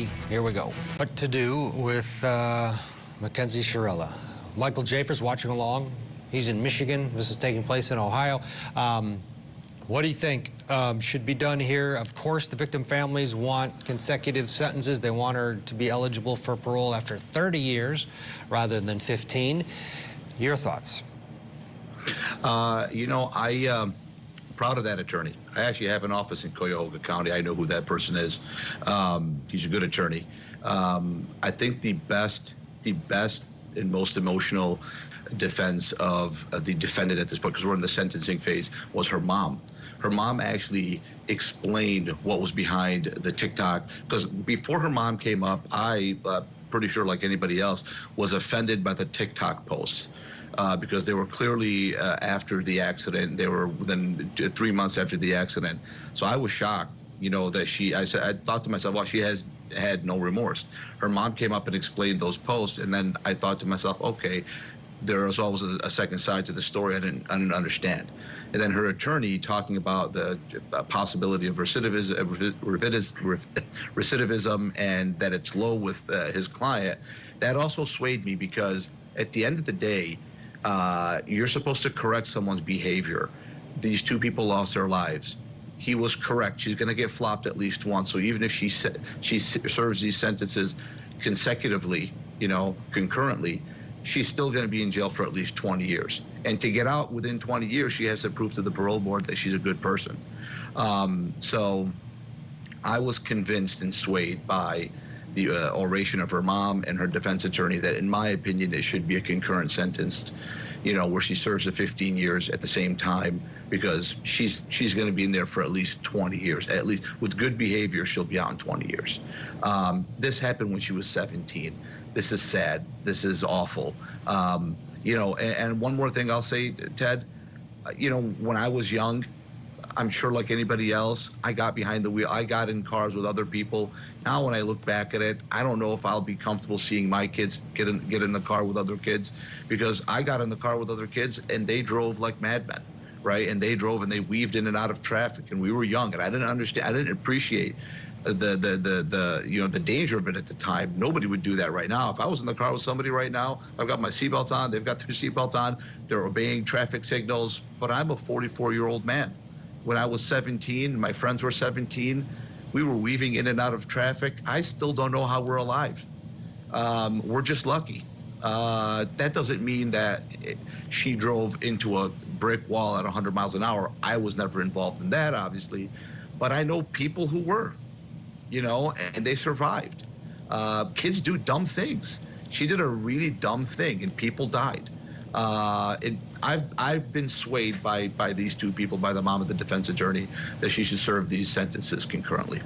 ready? Here we go. What to do with Mackenzie Shirilla? Michael Jafar's watching along. He's in Michigan. This is taking place in Ohio. What do you think should be done here? Of course, the victim families want consecutive sentences. They want her to be eligible for parole after 30 years rather than 15. Your thoughts? You know, I'm proud of that attorney. I actually have an office in Cuyahoga County. I know who that person is. He's a good attorney. I think the best and most emotional defense of the defendant at this point, because we're in the sentencing phase, was her mom. Her mom actually explained what was behind the TikTok, because before her mom came up, I, pretty sure like anybody else, was offended by the TikTok posts. Because they were clearly after the accident. They were within 3 months after the accident. So I was shocked, you know, that I thought to myself, well, she has had no remorse. Her mom came up and explained those posts, and then I thought to myself, okay, there was always a second side to the story I didn't understand. And then her attorney talking about the possibility of recidivism and that it's low with his client, that also swayed me, because at the end of the day, you're supposed to correct someone's behavior. These two people lost their lives. He was correct. She's going to get flopped at least once. So even if she serves these sentences consecutively, you know, concurrently, she's still going to be in jail for at least 20 years. And to get out within 20 years, she has to prove to the parole board that she's a good person. So I was convinced and swayed by the oration of her mom and her defense attorney that, in my opinion, it should be a concurrent sentence, you know, where she serves the 15 years at the same time, because she's going to be in there for at least 20 years. At least with good behavior, she'll be out in 20 years. This happened when she was 17. This is sad. This is awful. You know, and one more thing I'll say, Ted, you know, when I was young, I'm sure like anybody else, I got behind the wheel. I got in cars with other people. Now when I look back at it, I don't know if I'll be comfortable seeing my kids get in the car with other kids, because I got in the car with other kids and they drove like madmen, right? And they drove and they weaved in and out of traffic, and we were young, and I didn't understand. I didn't appreciate the you know, the danger of it at the time. Nobody would do that right now. If I was in the car with somebody right now, I've got my seatbelt on, they've got their seatbelt on, they're obeying traffic signals, but I'm a 44-year-old man. When I was 17, my friends were 17, we were weaving in and out of traffic. I still don't know how we're alive. We're just lucky. That doesn't mean that she drove into a brick wall at 100 miles an hour. I was never involved in that, obviously, but I know people who were, you know, and they survived. Kids do dumb things. She did a really dumb thing and people died. I've been swayed by these two people, by the mom of the defense attorney, that she should serve these sentences concurrently.